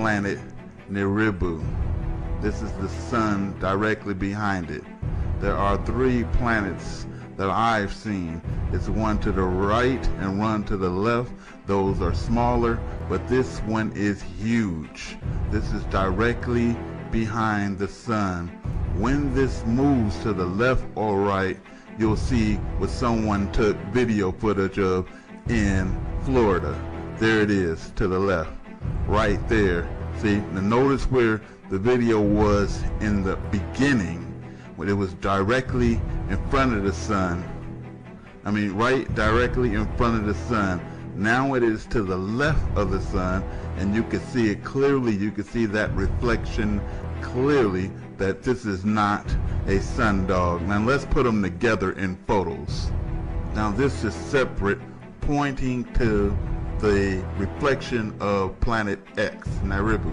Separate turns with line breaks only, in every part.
planet Nibiru. This is the sun directly behind it. There are 3 planets that I've seen. It's one to the right and one to the left. Those are smaller, but this one is huge. This is directly behind the sun. When this moves to the left or right, you'll see what someone took video footage of in Florida. There it is to the left, right there. See, now notice where the video was in the beginning, when it was directly in front of the sun. I mean, right directly in front of the sun. Now it is to the left of the sun, and you can see it clearly. You can see that reflection clearly that this is not a sun dog. Now let's put them together in photos. Now this is separate, pointing to the reflection of planet X, Nibiru.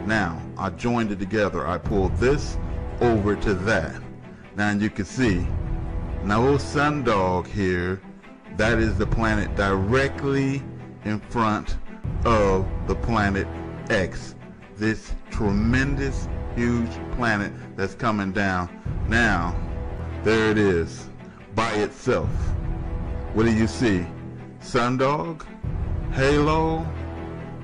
Now I joined it together. I pulled this over to that. Now you can see, no sun dog here. That is the planet directly in front of the planet X. This tremendous, huge planet that's coming down. Now, there it is, by itself. What do you see? Sundog? Halo?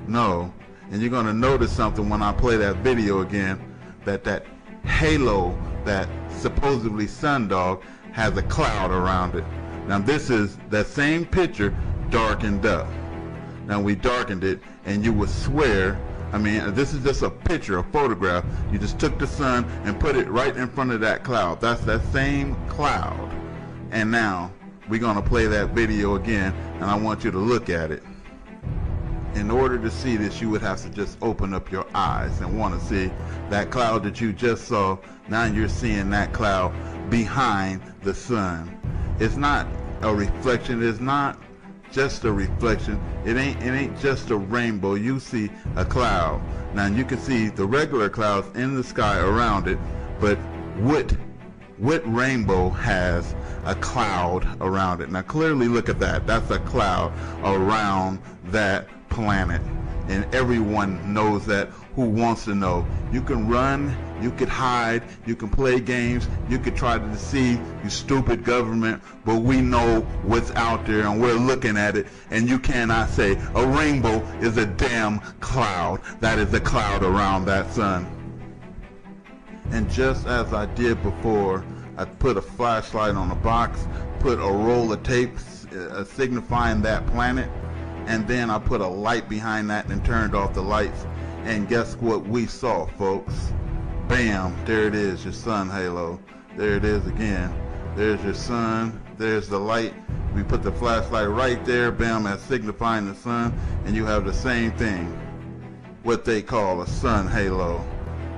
No. And you're going to notice something when I play that video again, that halo, that supposedly sundog, has a cloud around it. Now this is that same picture darkened up. Now we darkened it, and you would swear, I mean, this is just a picture, a photograph. You just took the sun and put it right in front of that cloud. That's that same cloud. And now we're going to play that video again, and I want you to look at it. In order to see this, you would have to just open up your eyes and want to see that cloud that you just saw. Now you're seeing that cloud behind the sun. It's not a reflection. It's not just a reflection. It ain't just a rainbow. You see a cloud. Now you can see the regular clouds in the sky around it, but what rainbow has a cloud around it? Now clearly look at that. That's a cloud around that planet, and everyone knows that who wants to know. You can run, you could hide, you can play games, you could try to deceive, you stupid government, but we know what's out there and we're looking at it, and you cannot say a rainbow is a damn cloud. That is a cloud around that sun. And just as I did before, I put a flashlight on a box, put a roll of tape signifying that planet, and then I put a light behind that and turned off the lights. And guess what we saw, folks? Bam, there it is, your sun halo. There it is again. There's your sun, there's the light. We put the flashlight right there, bam, as signifying the sun, and you have the same thing, what they call a sun halo.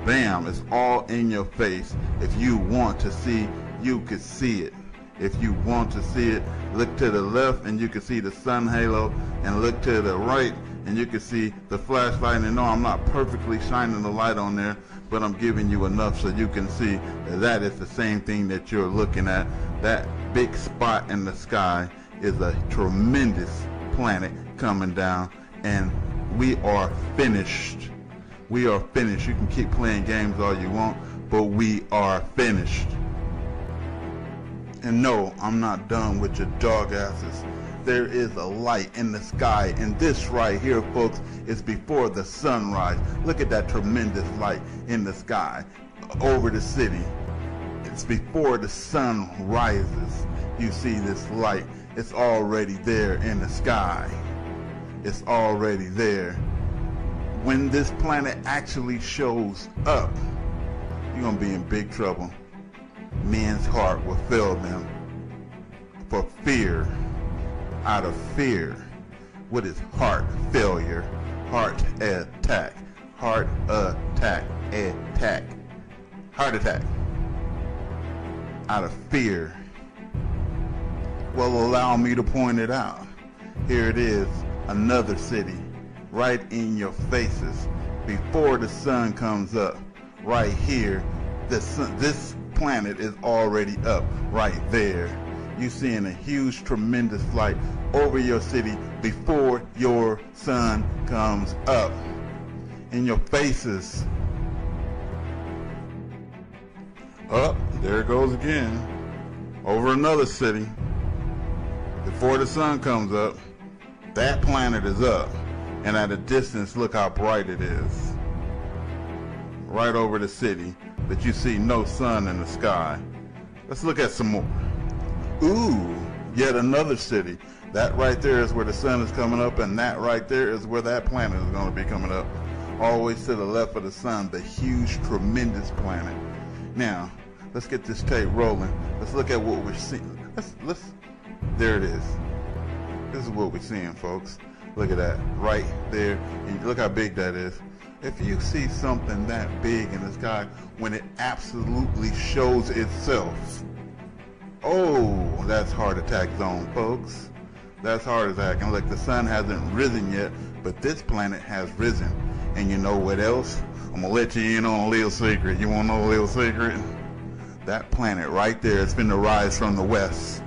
Bam, it's all in your face. If you want to see, you can see it. If you want to see it, look to the left and you can see the sun halo, and look to the right and you can see the flashlight. And no, I'm not perfectly shining the light on there, but I'm giving you enough so you can see that that is the same thing that you're looking at. That big spot in the sky is a tremendous planet coming down, and we are finished. We are finished. You can keep playing games all you want, but we are finished. And no, I'm not done with your dog asses. There is a light in the sky, and this right here, folks, is before the sunrise. Look at that tremendous light in the sky over the city. It's before the sun rises. You see this light. It's already there in the sky. It's already there. When this planet actually shows up, you're gonna be in big trouble. Men's heart will fail them for fear. Out of fear. What is heart failure? Heart attack. Heart attack. Attack. Heart attack. Out of fear. Well, allow me to point it out. Here it is, another city, right in your faces, before the sun comes up. Right here, the sun, this planet is already up right there. You seeing a huge, tremendous light over your city before your sun comes up. in your faces. Up, there it goes again. Over another city. Before the sun comes up, that planet is up. And at a distance, look how bright it is. Right over the city, but you see no sun in the sky. Let's look at some more. Ooh, yet another city. That right there is where the sun is coming up, and that right there is where that planet is going to be coming up. Always to the left of the sun, the huge, tremendous planet. Now, let's get this tape rolling. Let's look at what we're seeing. There it is. This is what we're seeing, folks. Look at that, right there. And look how big that is. If you see something that big in the sky, when it absolutely shows itself, oh, that's heart attack zone, folks. That's heart attack. And look, the sun hasn't risen yet, but this planet has risen. And you know what else? I'm gonna let you in on a little secret. You wanna know a little secret? That planet right there is finna rise from the west.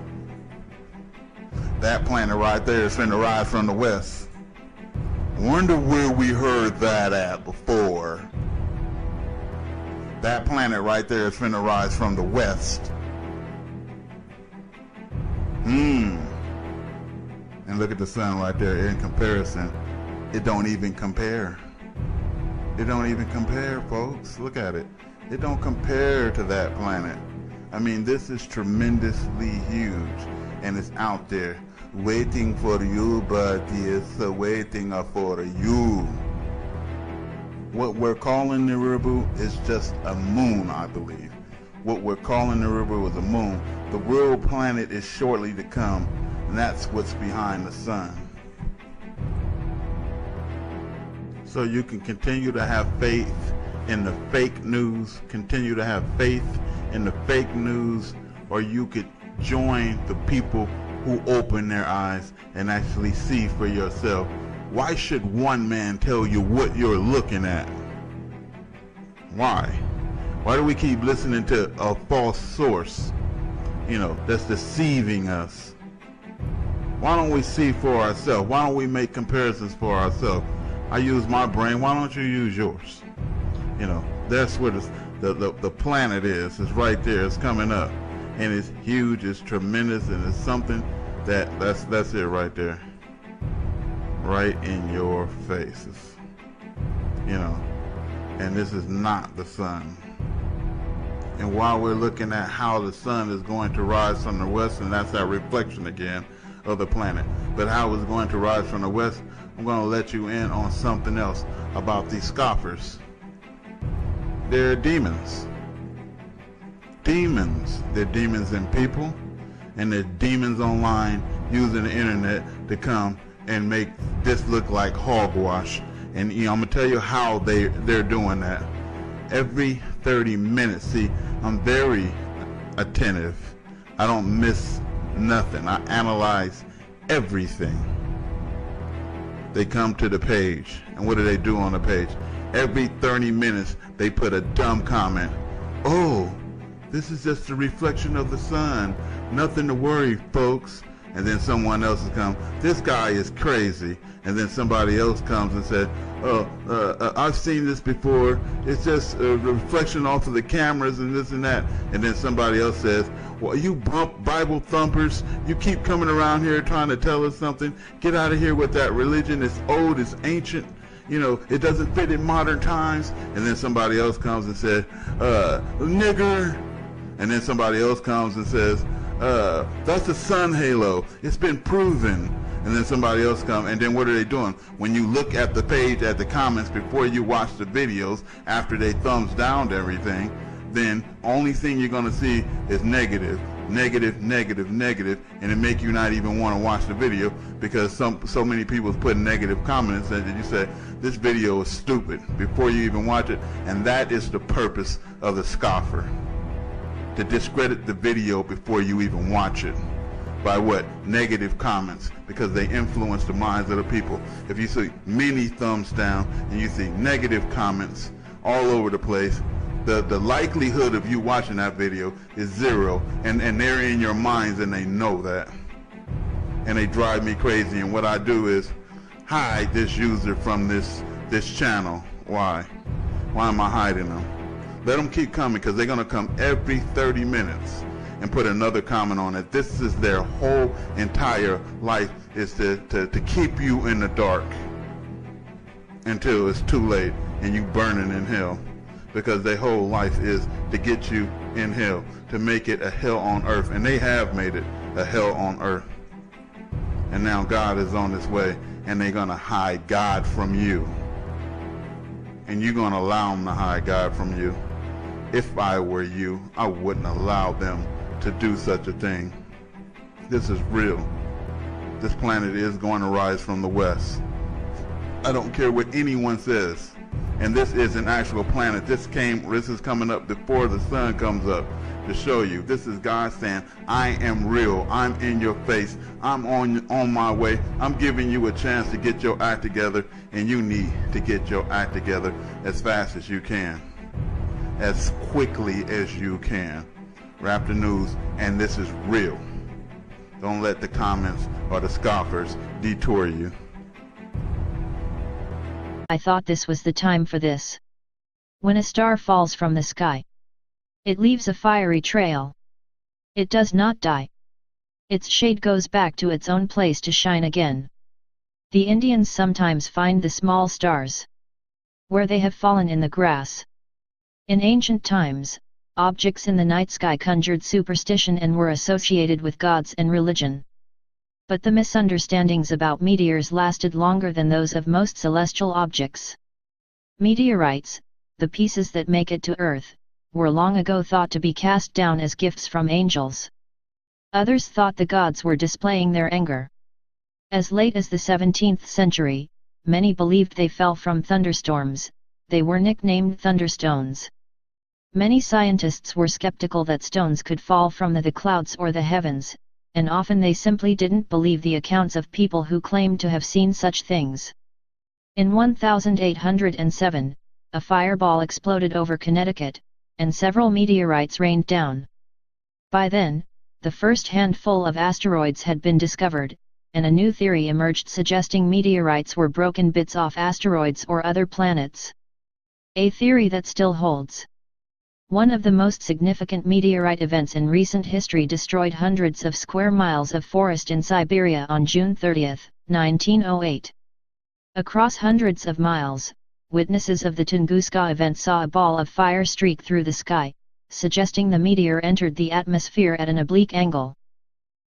That planet right there is finna rise from the west. Wonder where we heard that at before. That planet right there is finna rise from the west. And look at the sun right there. In comparison, it don't even compare. It don't even compare, folks. Look at it. It don't compare to that planet. I mean, this is tremendously huge, and it's out there waiting for you, buddy. It's waiting for you. What we're calling Nibiru is just a moon, I believe. What we're calling Nibiru is a moon. The real planet is shortly to come, and that's what's behind the sun. So you can continue to have faith in the fake news, continue to have faith in the fake news, or you could join the people who open their eyes and actually see for yourself. Why should one man tell you what you're looking at? Why? Why do we keep listening to a false source, that's deceiving us? Why don't we see for ourselves? Why don't we make comparisons for ourselves? I use my brain. Why don't you use yours? That's where the planet is. It's right there. It's coming up. And it's huge, it's tremendous, and it's something that's it right there. Right in your faces. And this is not the sun. And while we're looking at how the sun is going to rise from the west, and that's that reflection again of the planet, but how it's going to rise from the west, I'm going to let you in on something else about these scoffers. They're demons. Demons. They're demons in people, and they're demons online using the internet to come and make this look like hogwash. And I'm gonna tell you how they're doing that. Every 30 minutes, see, I'm very attentive. I don't miss nothing. I analyze everything. They come to the page, and what do they do on the page? Every 30 minutes, they put a dumb comment. Oh, this is just a reflection of the sun. Nothing to worry, folks. And then someone else has come. This guy is crazy. And then somebody else comes and said, I've seen this before. It's just a reflection off of the cameras and this and that. And then somebody else says, well, you Bible thumpers, you keep coming around here trying to tell us something. Get out of here with that religion. It's old, it's ancient. It doesn't fit in modern times. And then somebody else comes and says, nigger. And then somebody else comes and says, that's a sun halo. It's been proven. And then somebody else comes, and then what are they doing? When you look at the page, at the comments, before you watch the videos, after they thumbs down everything, then only thing you're going to see is negative, negative, negative, negative, and it make you not even want to watch the video because so many people put negative comments and you say, this video is stupid before you even watch it. And that is the purpose of the scoffer. To discredit the video before you even watch it. By what? Negative comments, because they influence the minds of the people. If you see many thumbs down and you see negative comments all over the place, the likelihood of you watching that video is zero, and they're in your minds and they know that. And they drive me crazy, and what I do is hide this user from this channel, Why? Why am I hiding them? Let them keep coming, because they're going to come every 30 minutes and put another comment on it. This is their whole entire life, is to keep you in the dark until it's too late and you burning in hell. Because their whole life is to get you in hell, to make it a hell on earth. And they have made it a hell on earth. And now God is on his way, and they're going to hide God from you. And you're going to allow them to hide God from you. If I were you, I wouldn't allow them to do such a thing. This is real. This planet is going to rise from the west. I don't care what anyone says. And this is an actual planet. This is coming up before the sun comes up to show you. This is God saying, I am real. I'm in your face. I'm on my way. I'm giving you a chance to get your act together, and you need to get your act together as fast as you can. As quickly as you can. Wrap the news, and this is real. Don't let the comments or the scoffers detour you.
I thought this was the time for this. When a star falls from the sky, it leaves a fiery trail. It does not die. Its shade goes back to its own place to shine again. The Indians sometimes find the small stars where they have fallen in the grass. In ancient times, objects in the night sky conjured superstition and were associated with gods and religion. But the misunderstandings about meteors lasted longer than those of most celestial objects. Meteorites, the pieces that make it to Earth, were long ago thought to be cast down as gifts from angels. Others thought the gods were displaying their anger. As late as the 17th century, many believed they fell from thunderstorms. They were nicknamed thunderstones. Many scientists were skeptical that stones could fall from the clouds or the heavens, and often they simply didn't believe the accounts of people who claimed to have seen such things. In 1807, a fireball exploded over Connecticut, and several meteorites rained down. By then, the first handful of asteroids had been discovered, and a new theory emerged suggesting meteorites were broken bits off asteroids or other planets. A theory that still holds. One of the most significant meteorite events in recent history destroyed hundreds of square miles of forest in Siberia on June 30, 1908. Across hundreds of miles, witnesses of the Tunguska event saw a ball of fire streak through the sky, suggesting the meteor entered the atmosphere at an oblique angle.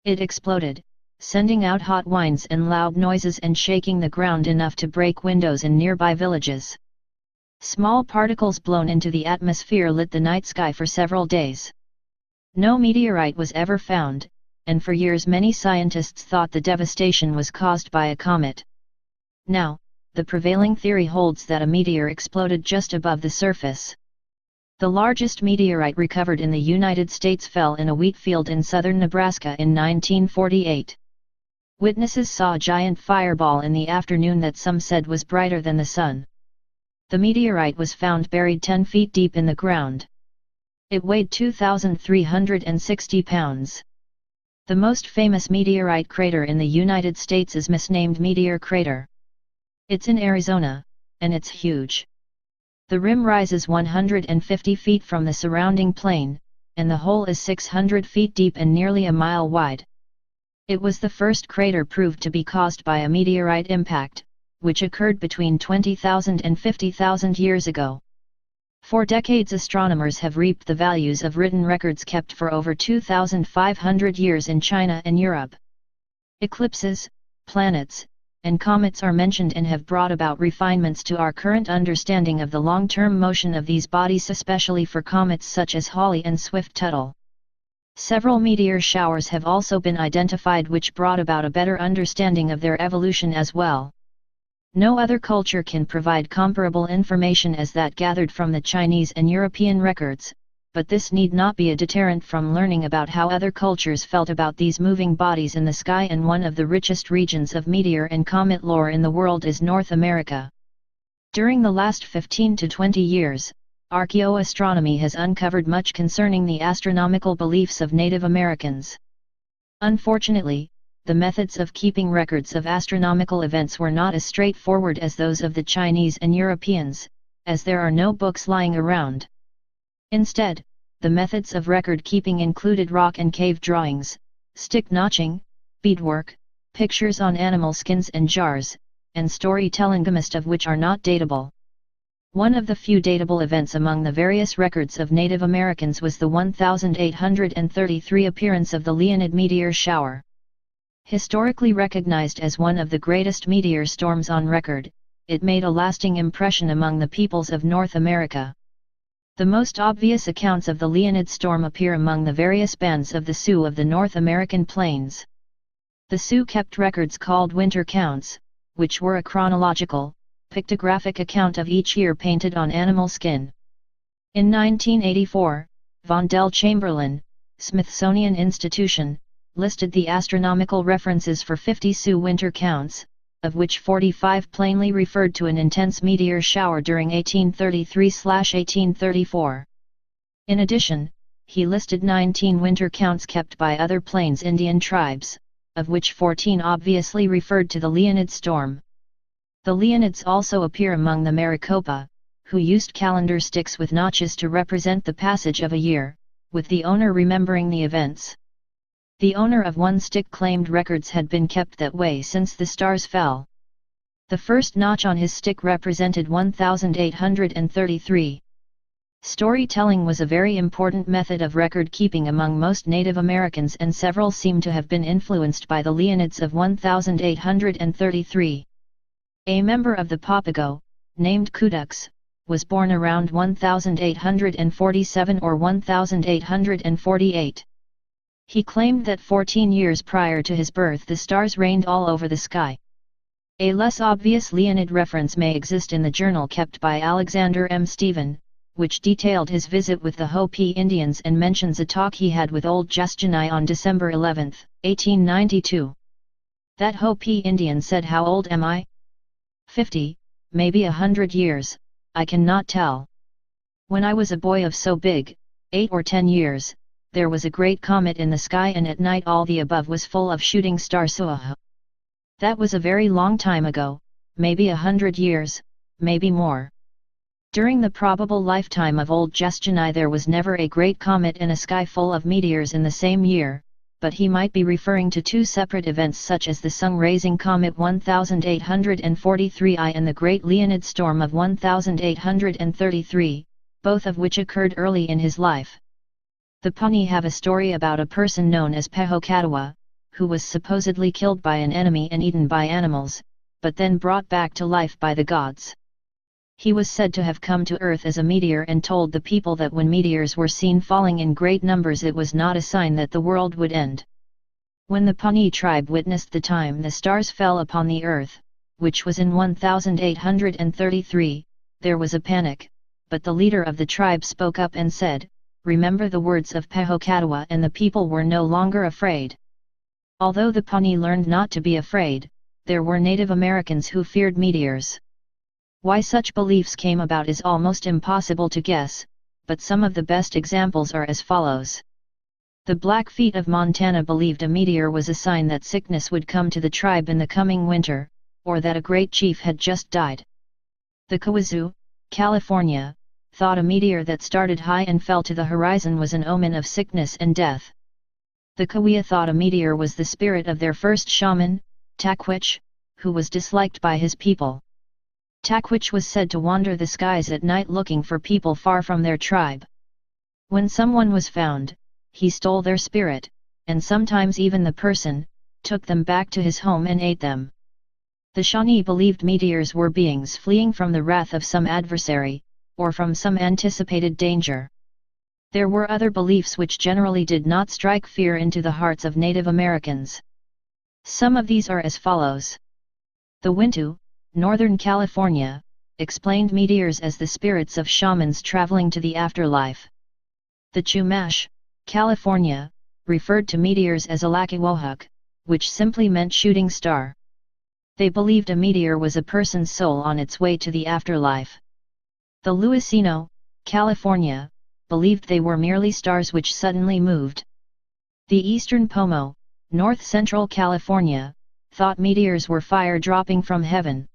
It exploded, sending out hot winds and loud noises and shaking the ground enough to break windows in nearby villages. Small particles blown into the atmosphere lit the night sky for several days. No meteorite was ever found, and for years many scientists thought the devastation was caused by a comet. Now, the prevailing theory holds that a meteor exploded just above the surface. The largest meteorite recovered in the United States fell in a wheat field in southern Nebraska in 1948. Witnesses saw a giant fireball in the afternoon that some said was brighter than the sun. The meteorite was found buried 10 feet deep in the ground. It weighed 2,360 pounds. The most famous meteorite crater in the United States is misnamed Meteor Crater. It's in Arizona, and it's huge. The rim rises 150 feet from the surrounding plain, and the hole is 600 feet deep and nearly a mile wide. It was the first crater proved to be caused by a meteorite impact, which occurred between 20,000 and 50,000 years ago. For decades astronomers have reaped the values of written records kept for over 2,500 years in China and Europe. Eclipses, planets, and comets are mentioned and have brought about refinements to our current understanding of the long-term motion of these bodies, especially for comets such as Halley and Swift-Tuttle. Several meteor showers have also been identified which brought about a better understanding of their evolution as well. No other culture can provide comparable information as that gathered from the Chinese and European records, but this need not be a deterrent from learning about how other cultures felt about these moving bodies in the sky. And one of the richest regions of meteor and comet lore in the world is North America. During the last 15 to 20 years, archaeoastronomy has uncovered much concerning the astronomical beliefs of Native Americans. Unfortunately, the methods of keeping records of astronomical events were not as straightforward as those of the Chinese and Europeans, as there are no books lying around. Instead, the methods of record keeping included rock and cave drawings, stick notching, beadwork, pictures on animal skins and jars, and storytelling, most of which are not datable. One of the few datable events among the various records of Native Americans was the 1833 appearance of the Leonid meteor shower. Historically recognized as one of the greatest meteor storms on record, it made a lasting impression among the peoples of North America. The most obvious accounts of the Leonid storm appear among the various bands of the Sioux of the North American plains. The Sioux kept records called winter counts, which were a chronological, pictographic account of each year painted on animal skin. In 1984, Vondel Chamberlain, Smithsonian Institution, listed the astronomical references for 50 Sioux winter counts, of which 45 plainly referred to an intense meteor shower during 1833–1834. In addition, he listed 19 winter counts kept by other Plains Indian tribes, of which 14 obviously referred to the Leonid storm. The Leonids also appear among the Maricopa, who used calendar sticks with notches to represent the passage of a year, with the owner remembering the events. The owner of one stick claimed records had been kept that way since the stars fell. The first notch on his stick represented 1833. Storytelling was a very important method of record keeping among most Native Americans, and several seem to have been influenced by the Leonids of 1833. A member of the Papago, named Kudux, was born around 1847 or 1848. He claimed that 14 years prior to his birth the stars rained all over the sky. A less obvious Leonid reference may exist in the journal kept by Alexander M. Stephen, which detailed his visit with the Hopi Indians and mentions a talk he had with old Justinai on December 11, 1892. That Hopi Indian said, "How old am I? 50, maybe 100 years, I cannot tell. When I was a boy of so big, 8 or 10 years, there was a great comet in the sky, and at night all the above was full of shooting stars. That was a very long time ago, maybe 100 years, maybe more. During the probable lifetime of old Justinai there was never a great comet and a sky full of meteors in the same year, but he might be referring to two separate events such as the sun-raising comet 1843 I and the Great Leonid Storm of 1833, both of which occurred early in his life." The Pawnee have a story about a person known as Pehokatawa, who was supposedly killed by an enemy and eaten by animals, but then brought back to life by the gods. He was said to have come to Earth as a meteor and told the people that when meteors were seen falling in great numbers it was not a sign that the world would end. When the Pawnee tribe witnessed the time the stars fell upon the Earth, which was in 1833, there was a panic, but the leader of the tribe spoke up and said, "Remember the words of Pehokatawa," and the people were no longer afraid. Although the Pawnee learned not to be afraid, there were Native Americans who feared meteors. Why such beliefs came about is almost impossible to guess, but some of the best examples are as follows. The Blackfeet of Montana believed a meteor was a sign that sickness would come to the tribe in the coming winter, or that a great chief had just died. The Kawazu, California, thought a meteor that started high and fell to the horizon was an omen of sickness and death. The Kaweah thought a meteor was the spirit of their first shaman, Takwich, who was disliked by his people. Takwich was said to wander the skies at night looking for people far from their tribe. When someone was found, he stole their spirit, and sometimes even the person, took them back to his home and ate them. The Shawnee believed meteors were beings fleeing from the wrath of some adversary, or from some anticipated danger. There were other beliefs which generally did not strike fear into the hearts of Native Americans. Some of these are as follows. The Wintu, Northern California, explained meteors as the spirits of shamans traveling to the afterlife. The Chumash, California, referred to meteors as Alakiwohuk, which simply meant shooting star. They believed a meteor was a person's soul on its way to the afterlife. The Luiseno, California, believed they were merely stars which suddenly moved. The Eastern Pomo, North Central California, thought meteors were fire dropping from heaven.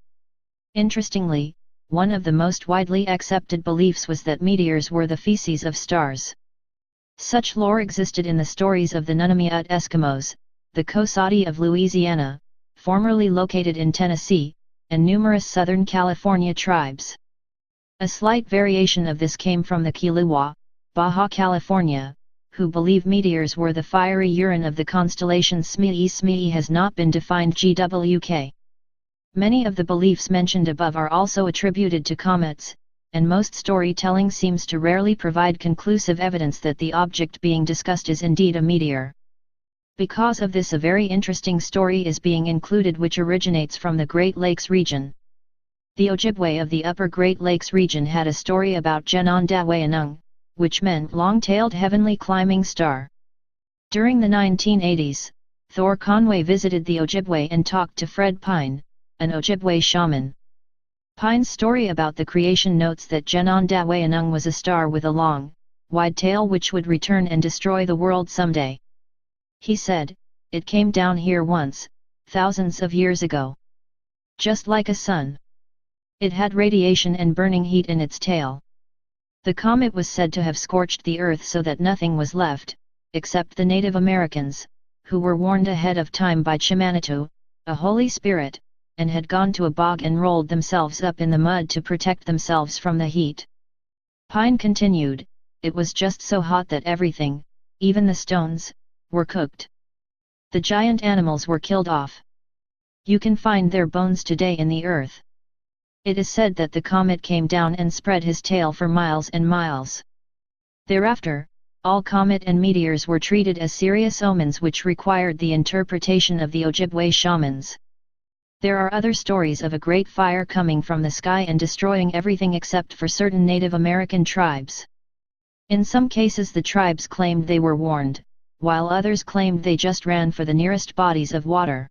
Interestingly, one of the most widely accepted beliefs was that meteors were the feces of stars. Such lore existed in the stories of the Nunamiut Eskimos, the Cosaudi of Louisiana, formerly located in Tennessee, and numerous Southern California tribes. A slight variation of this came from the Kiliwa, Baja California, who believe meteors were the fiery urine of the constellation Smee. Smee has not been defined GWK. Many of the beliefs mentioned above are also attributed to comets, and most storytelling seems to rarely provide conclusive evidence that the object being discussed is indeed a meteor. Because of this, a very interesting story is being included which originates from the Great Lakes region. The Ojibwe of the Upper Great Lakes region had a story about Genondawayanung, which meant long-tailed heavenly climbing star. During the 1980s, Thor Conway visited the Ojibwe and talked to Fred Pine, an Ojibwe shaman. Pine's story about the creation notes that Genondawayanung was a star with a long, wide tail which would return and destroy the world someday. He said, "It came down here once, thousands of years ago. Just like a sun. It had radiation and burning heat in its tail. The comet was said to have scorched the earth so that nothing was left, except the Native Americans, who were warned ahead of time by Chimanatu, a holy spirit, and had gone to a bog and rolled themselves up in the mud to protect themselves from the heat." Pine continued, "It was just so hot that everything, even the stones, were cooked. The giant animals were killed off. You can find their bones today in the earth." It is said that the comet came down and spread his tail for miles and miles. Thereafter, all comet and meteors were treated as serious omens which required the interpretation of the Ojibwe shamans. There are other stories of a great fire coming from the sky and destroying everything except for certain Native American tribes. In some cases the tribes claimed they were warned, while others claimed they just ran for the nearest bodies of water.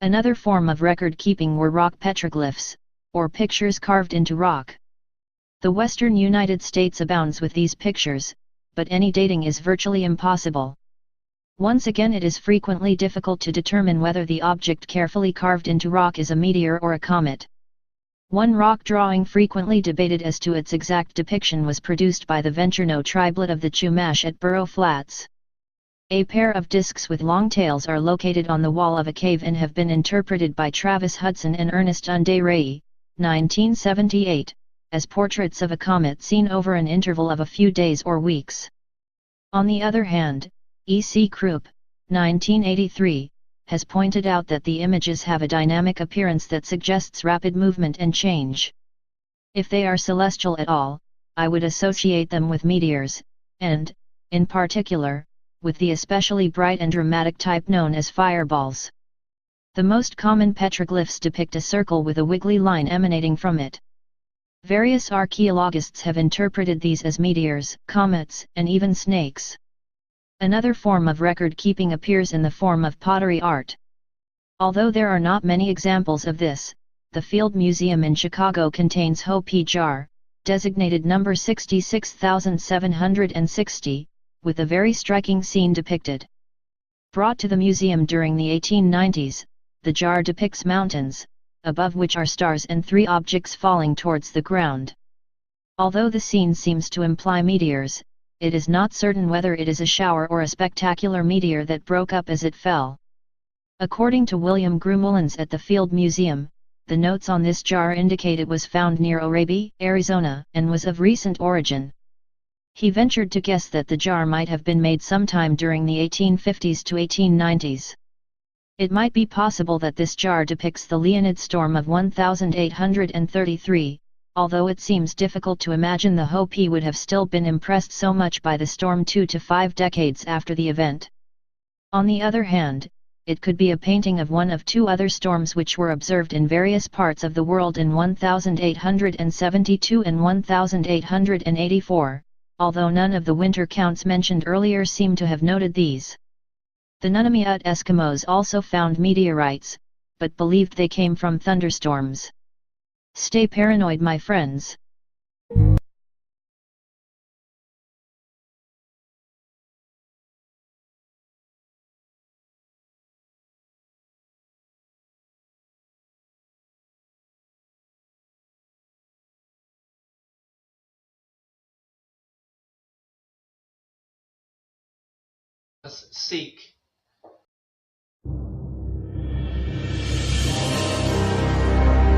Another form of record-keeping were rock petroglyphs, or pictures carved into rock. The western United States abounds with these pictures, but any dating is virtually impossible. Once again, it is frequently difficult to determine whether the object carefully carved into rock is a meteor or a comet. One rock drawing frequently debated as to its exact depiction was produced by the Venturno tribelet of the Chumash at Burro Flats. A pair of discs with long tails are located on the wall of a cave and have been interpreted by Travis Hudson and Ernest Unday 1978, as portraits of a comet seen over an interval of a few days or weeks. On the other hand, E.C. Krupp, 1983, has pointed out that the images have a dynamic appearance that suggests rapid movement and change. If they are celestial at all, I would associate them with meteors, and, in particular, with the especially bright and dramatic type known as fireballs. The most common petroglyphs depict a circle with a wiggly line emanating from it. Various archaeologists have interpreted these as meteors, comets, and even snakes. Another form of record-keeping appears in the form of pottery art. Although there are not many examples of this, the Field Museum in Chicago contains Hopi jar, designated number 66760, with a very striking scene depicted. Brought to the museum during the 1890s, the jar depicts mountains, above which are stars and three objects falling towards the ground. Although the scene seems to imply meteors, it is not certain whether it is a shower or a spectacular meteor that broke up as it fell. According to William Grumullins at the Field Museum, the notes on this jar indicate it was found near Orabe, Arizona, and was of recent origin. He ventured to guess that the jar might have been made sometime during the 1850s to 1890s. It might be possible that this jar depicts the Leonid storm of 1833, although it seems difficult to imagine the Hopi would have still been impressed so much by the storm 2 to 5 decades after the event. On the other hand, it could be a painting of one of two other storms which were observed in various parts of the world in 1872 and 1884, although none of the winter counts mentioned earlier seem to have noted these. The Nunamiut Eskimos also found meteorites, but believed they came from thunderstorms. Stay paranoid, my friends.
seek